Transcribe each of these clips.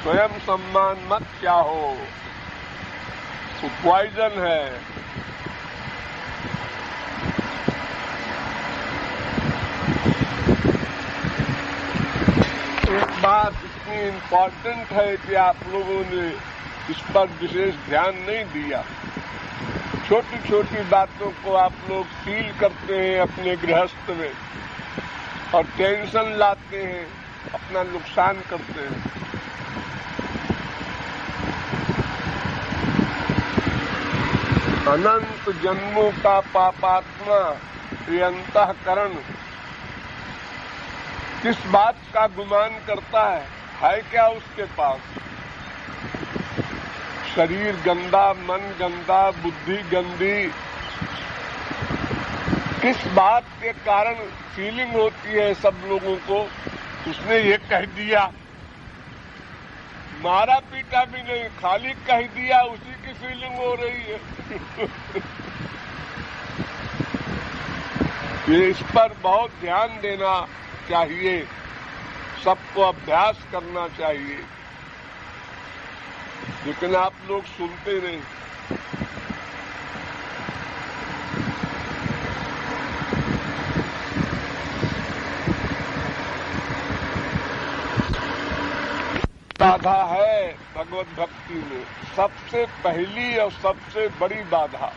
स्वयं सम्मान मत चाहो, वो पॉइजन है। एक बात इतनी इम्पोर्टेंट है कि आप लोगों ने इस पर विशेष ध्यान नहीं दिया। छोटी छोटी बातों को आप लोग फील करते हैं अपने गृहस्थ में और टेंशन लाते हैं, अपना नुकसान करते हैं। अनंत जन्मों का पापात्मा ये अंतःकरण किस बात का गुमान करता है क्या उसके पास? शरीर गंदा, मन गंदा, बुद्धि गंदी, किस बात के कारण फीलिंग होती है सब लोगों को? उसने ये कह दिया, मारा पीटा भी नहीं, खाली कह दिया, उसी की फीलिंग हो रही है। ये इस पर बहुत ध्यान देना चाहिए, सबको अभ्यास करना चाहिए, लेकिन आप लोग सुनते नहीं। बाधा है भगवत भक्ति में, सबसे पहली और सबसे बड़ी बाधा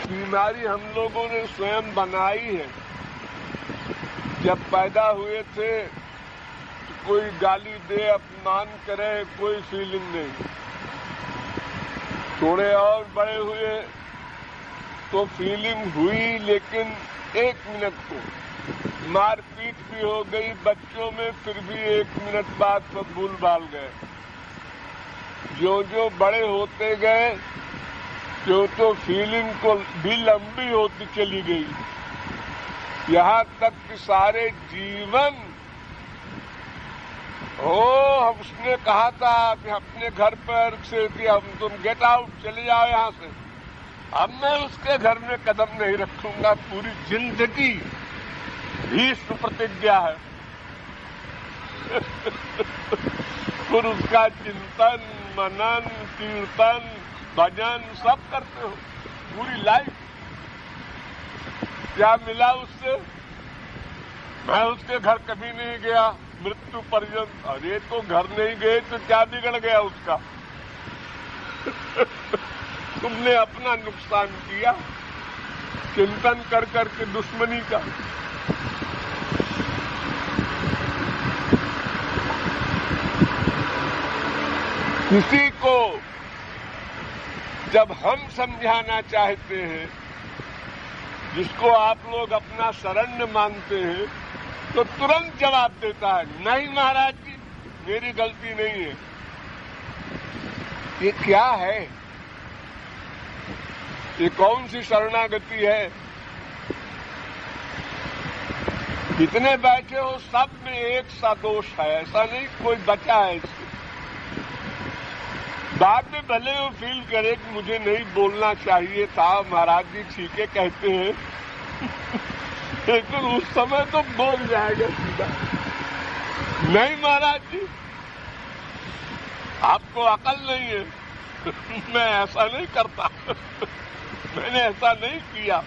बीमारी हम लोगों ने स्वयं बनाई है। जब पैदा हुए थे तो कोई गाली दे, अपमान करे, कोई फीलिंग नहीं। थोड़े और बड़े हुए तो फीलिंग हुई, लेकिन 1 मिनट को मारपीट भी हो गई बच्चों में, फिर भी 1 मिनट बाद सब भूल भाल गए। जो जो बड़े होते गए तो फीलिंग को भी लंबी होती चली गई, यहाँ तक कि सारे जीवन उसने कहा था कि अपने घर पर से कि हम तुम गेट आउट, चले जाओ यहाँ से। अब मैं उसके घर में कदम नहीं रखूंगा, पूरी जिंदगी भीष्म प्रतिज्ञा है। फिर उसका चिंतन, मनन, कीर्तन, भजन सब करते हो पूरी लाइफ। क्या मिला उससे? मैं उसके घर कभी नहीं गया मृत्यु पर्यंत। अरे तो घर नहीं गए तो क्या बिगड़ गया उसका? तुमने अपना नुकसान किया चिंतन कर करके दुश्मनी का। किसी को जब हम समझाना चाहते हैं, जिसको आप लोग अपना शरण्य मानते हैं, तो तुरंत जवाब देता है, नहीं महाराज जी मेरी गलती नहीं है। ये क्या है? ये कौन सी शरणागति है? जितने बैठे हो सब में एक सा दोष है, ऐसा नहीं कोई बचा है इससे। बाद में भले वो फील करे कि मुझे नहीं बोलना चाहिए था, महाराज जी ठीक है कहते हैं, लेकिन उस समय तो बोल जाएगा सीधा, नहीं महाराज जी आपको अकल नहीं है, मैं ऐसा नहीं करता, मैंने ऐसा नहीं किया।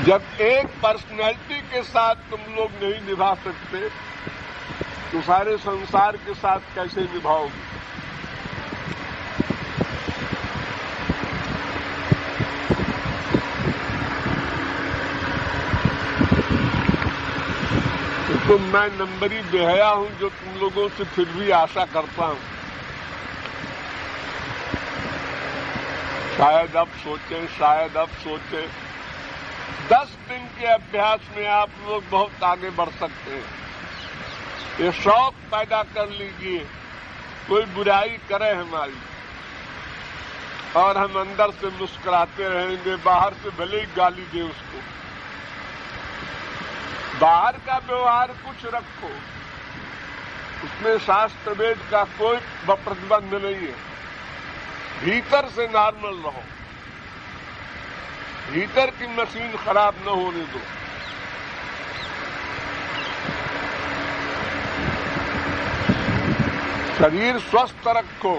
जब एक पर्सनैलिटी के साथ तुम लोग नहीं निभा सकते तो सारे संसार के साथ कैसे निभाओगे? तो मैं नंबरी बेहया हूं जो तुम लोगों से फिर भी आशा करता हूं। शायद अब सोचें 10 दिन के अभ्यास में आप लोग बहुत आगे बढ़ सकते हैं। ये शौक पैदा कर लीजिए, कोई बुराई करे हमारी और हम अंदर से मुस्कुराते रहेंगे, बाहर से भले ही गाली दे उसको। बाहर का व्यवहार कुछ रखो, उसमें शास्त्र वेद का कोई प्रतिबंध नहीं है। भीतर से नॉर्मल रहो, भीतर की मशीन खराब न होने दो। शरीर स्वस्थ रखो,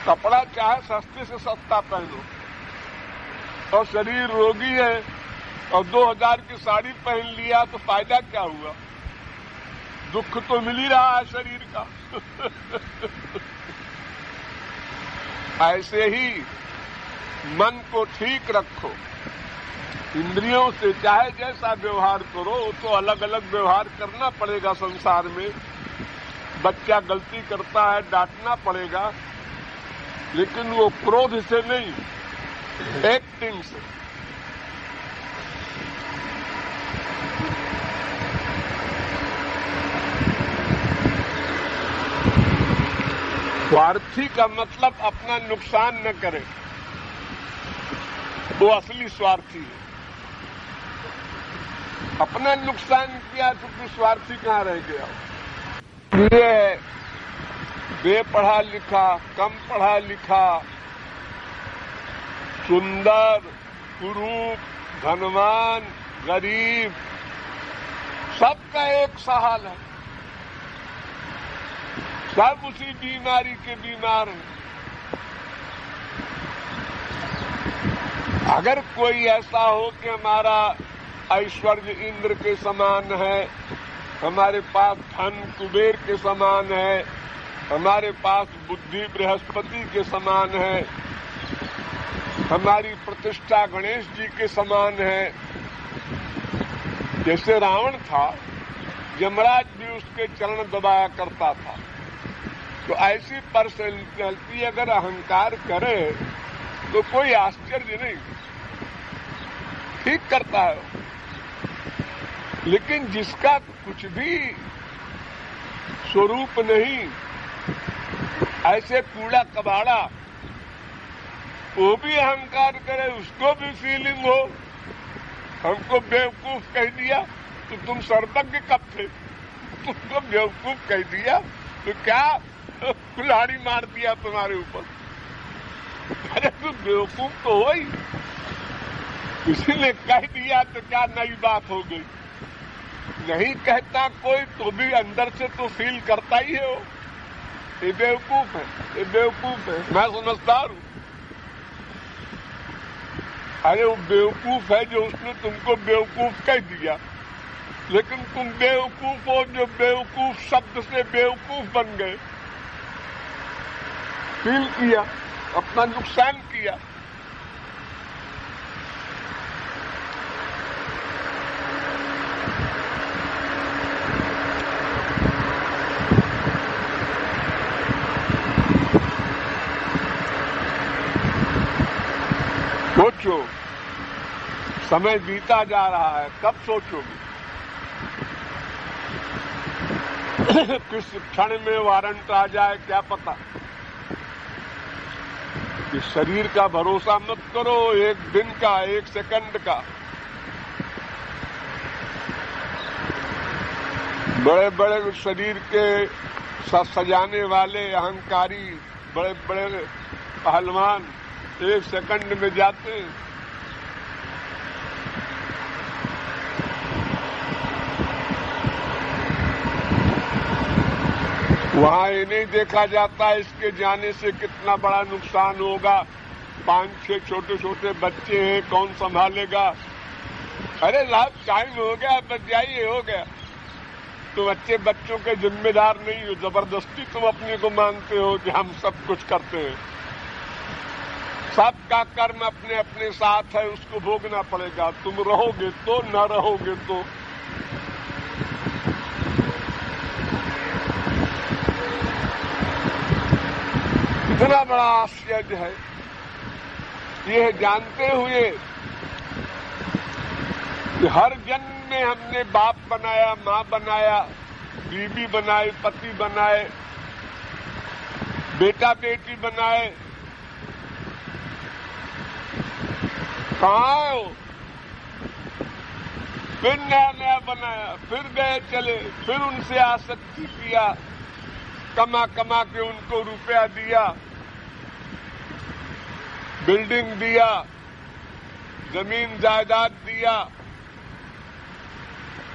कपड़ा चाहे सस्ते से सस्ता पहनो, और शरीर रोगी है और 2000 की साड़ी पहन लिया तो फायदा क्या हुआ? दुख तो मिल ही रहा है शरीर का। ऐसे ही मन को ठीक रखो, इंद्रियों से चाहे जैसा व्यवहार करो, तो अलग अलग व्यवहार करना पड़ेगा संसार में। बच्चा गलती करता है, डांटना पड़ेगा, लेकिन वो क्रोध से नहीं, एक्टिंग से। स्वार्थी का मतलब अपना नुकसान न करे, वो असली स्वार्थी है। अपना नुकसान किया तो फिर स्वार्थी कहाँ रह गया? ये बेपढ़ा लिखा, कम पढ़ा लिखा, सुंदर, कुरूप, धनवान, गरीब, सबका एक सा हाल है। सब उसी बीमारी के बीमार हैं। अगर कोई ऐसा हो कि हमारा ऐश्वर्य इंद्र के समान है, हमारे पास धन कुबेर के समान है, हमारे पास बुद्धि बृहस्पति के समान है, हमारी प्रतिष्ठा गणेश जी के समान है, जैसे रावण था, यमराज भी उसके चरण दबाया करता था, तो ऐसी पर्सनैलिटी अगर अहंकार करे तो कोई आश्चर्य नहीं, ठीक करता है। लेकिन जिसका कुछ भी स्वरूप नहीं, ऐसे कूड़ा कबाड़ा, वो भी अहंकार करे, उसको भी फीलिंग हो, हमको बेवकूफ कह दिया तो तुम सर्वज्ञ कब थे? तुमको बेवकूफ कह दिया तो क्या कुल्हाड़ी मार दिया तुम्हारे ऊपर? अरे तुम बेवकूफ तो हो ही, किसी ने कह दिया तो क्या नई बात हो गई? नहीं कहता कोई तो भी अंदर से तो फील करता ही है, वो ये बेवकूफ है, ये बेवकूफ है, मैं समझदार हूं। अरे वो बेवकूफ है जो उसने तुमको बेवकूफ कह दिया, लेकिन तुम बेवकूफ हो जो बेवकूफ शब्द से बेवकूफ बन गए, फील किया, अपना नुकसान किया। सोचो, समय बीता जा रहा है, कब सोचोगे? किस क्षण में वारंट आ जाए क्या पता। इस शरीर का भरोसा मत करो, एक दिन का, एक सेकंड का। बड़े बड़े शरीर के सजाने वाले अहंकारी, बड़े बड़े पहलवान एक सेकंड में जाते हैं। वहां ये नहीं देखा जाता इसके जाने से कितना बड़ा नुकसान होगा। 5-6 छोटे छोटे बच्चे हैं, कौन संभालेगा? अरे लाभ टाइम हो गया, बच जाइए, हो गया। तुम अच्छे बच्चों के जिम्मेदार नहीं हो, जबरदस्ती तुम अपने को मानते हो कि हम सब कुछ करते हैं। सबका कर्म अपने अपने साथ है, उसको भोगना पड़ेगा। तुम रहोगे तो, न रहोगे तो। इतना बड़ा आश्चर्य है, यह जानते हुए कि हर जन्म में हमने बाप बनाया, माँ बनाया, बीवी बनाई, पति बनाए, बेटा बेटी बनाए, कहाँ हो? फिर नया नया बनाया, फिर गए चले, फिर उनसे आसक्ति किया, कमा कमा के उनको रुपया दिया, बिल्डिंग दिया, जमीन जायदाद दिया,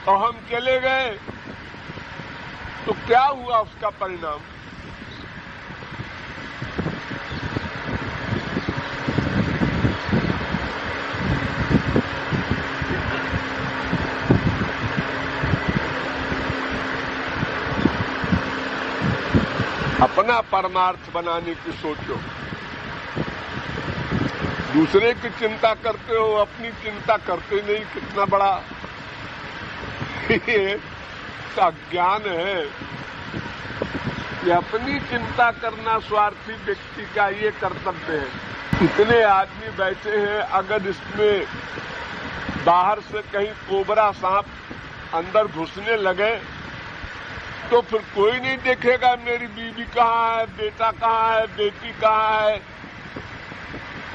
और हम चले गए तो क्या हुआ उसका परिणाम? अपना परमार्थ बनाने की सोचो, दूसरे की चिंता करते हो, अपनी चिंता करते नहीं। कितना बड़ा ये अज्ञान है कि अपनी चिंता करना स्वार्थी व्यक्ति का ये कर्तव्य है। इतने आदमी बैठे हैं, अगर इसमें बाहर से कहीं कोबरा सांप अंदर घुसने लगे तो फिर कोई नहीं देखेगा मेरी बीवी कहाँ है, बेटा कहाँ है, बेटी कहाँ है।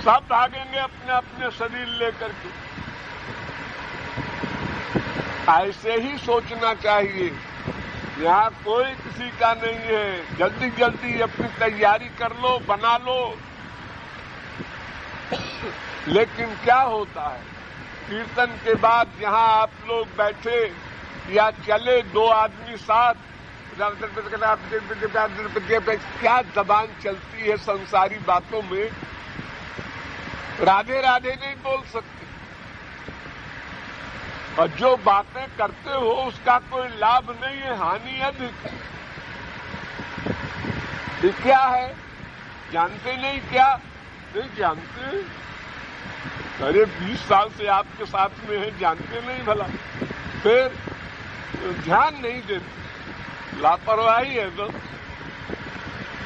सब भागेंगे अपने अपने शरीर लेकर के। ऐसे ही सोचना चाहिए। यहाँ कोई किसी का नहीं है। जल्दी जल्दी अपनी तैयारी कर लो, बना लो। लेकिन क्या होता है, कीर्तन के बाद यहाँ आप लोग बैठे या चले, दो आदमी साथ, क्या जबान चलती है संसारी बातों में, राधे राधे नहीं बोल सकते। और जो बातें करते हो उसका कोई लाभ नहीं है, हानि अधिक है। ये क्या है, जानते नहीं? क्या नहीं जानते? अरे 20 साल से आपके साथ में है, जानते नहीं भला? फिर ध्यान नहीं देते, लापरवाही है। तो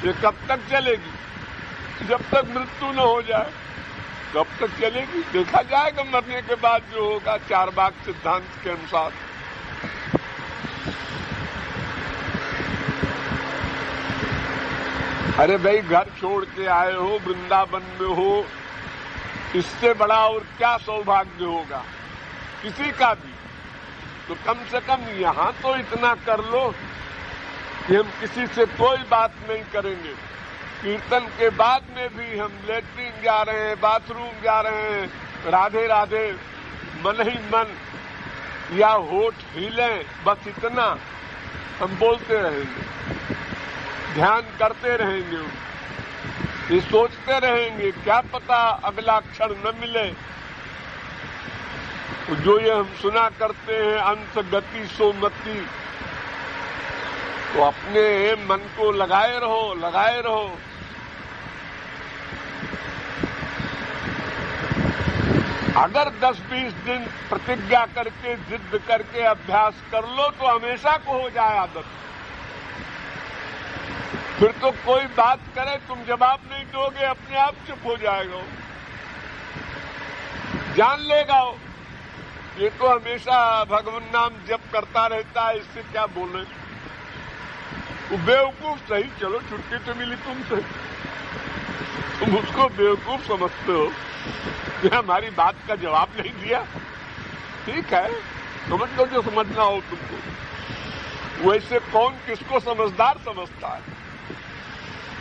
ये कब तक चलेगी? जब तक मृत्यु न हो जाए कब तक चलेगी? देखा जाएगा मरने के बाद जो होगा, चारबाग सिद्धांत के अनुसार। अरे भाई, घर छोड़ के आए हो, वृंदावन में हो, इससे बड़ा और क्या सौभाग्य होगा किसी का भी? तो कम से कम यहां तो इतना कर लो कि हम किसी से कोई बात नहीं करेंगे। कीर्तन के बाद में भी हम लेटरिन जा रहे हैं, बाथरूम जा रहे हैं, राधे राधे मन ही मन या होठ हिलें, बस इतना हम बोलते रहेंगे, ध्यान करते रहेंगे, ये सोचते रहेंगे। क्या पता अगला क्षण न मिले। जो ये हम सुना करते हैं, अंत गति सो मति, तो अपने मन को लगाए रहो, लगाए रहो। अगर 10-20 दिन प्रतिज्ञा करके, जिद करके अभ्यास कर लो तो हमेशा को हो जाए आदत। फिर तो कोई बात करे, तुम जवाब नहीं दोगे, अपने आप चुप हो जाएगा, जान लेगा। ये तो हमेशा भगवान नाम जप करता रहता है, इससे क्या बोले? वो बेवकूफ सही, चलो छुट्टी तो मिली तुमसे, तुम उसको बेवकूफ समझते हो कि हमारी बात का जवाब नहीं दिया। ठीक है, समझ लो जो समझना हो तुमको। वैसे कौन किसको समझदार समझता है?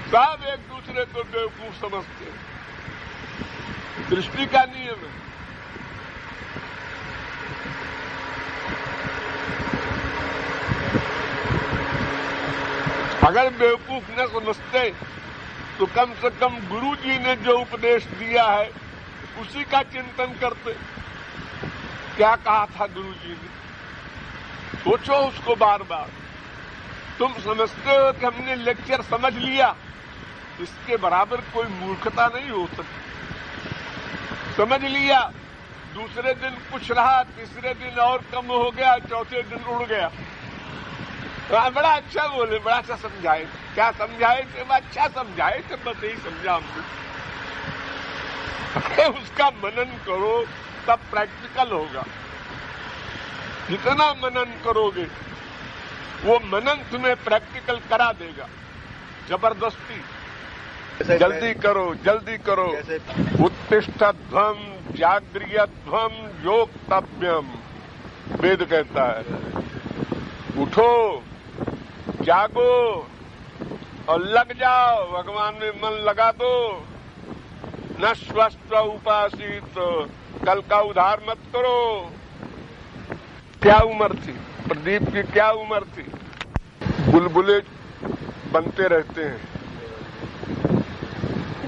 सब एक दूसरे को बेवकूफ समझते हैं। दृष्टि का नियम है। अगर बेवकूफ न समझते तो कम से कम गुरु जी ने जो उपदेश दिया है उसी का चिंतन करते। क्या कहा था गुरु जी ने? सोचो उसको बार बार। तुम समझते हो कि हमने लेक्चर समझ लिया, इसके बराबर कोई मूर्खता नहीं हो सकती। समझ लिया, दूसरे दिन कुछ रहा, तीसरे दिन और कम हो गया, चौथे दिन उड़ गया। बड़ा अच्छा बोले, बड़ा अच्छा समझाए। क्या समझाए थे? अच्छा समझाए थे, बस यही समझा हमने। उसका मनन करो तब प्रैक्टिकल होगा। जितना मनन करोगे वो मनन तुम्हें प्रैक्टिकल करा देगा, जबरदस्ती। जल्दी करो, जल्दी करो। उत्तिष्ठध्वम जागृयध्वम योक्तव्यम, वेद कहता है। उठो, जागो, और लग जाओ, भगवान में मन लगा दो। न स्वस्थ उपासित, कल का उधार मत करो। क्या उम्र थी प्रदीप की, क्या उम्र थी। बुलबुले बनते रहते हैं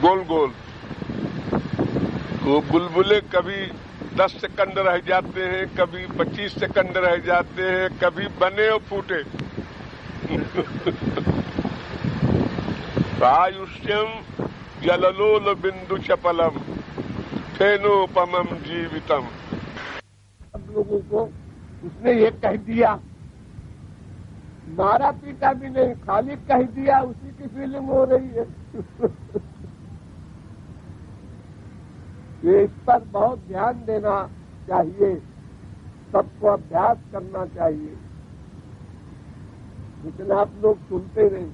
गोल गोल, वो बुलबुले कभी 10 सेकंड रह जाते हैं, कभी 25 सेकंड रह जाते हैं, कभी बने और फूटे। आयुष्यम जललोल बिंदु चपलम फेनोपमम जीवितम। सब लोगों को उसने ये कह दिया, मारा पीटा भी नहीं, खाली कह दिया, उसी की फीलिंग हो रही है। ये इस पर बहुत ध्यान देना चाहिए, सबको अभ्यास करना चाहिए, लेकिन आप लोग सुनते नहीं।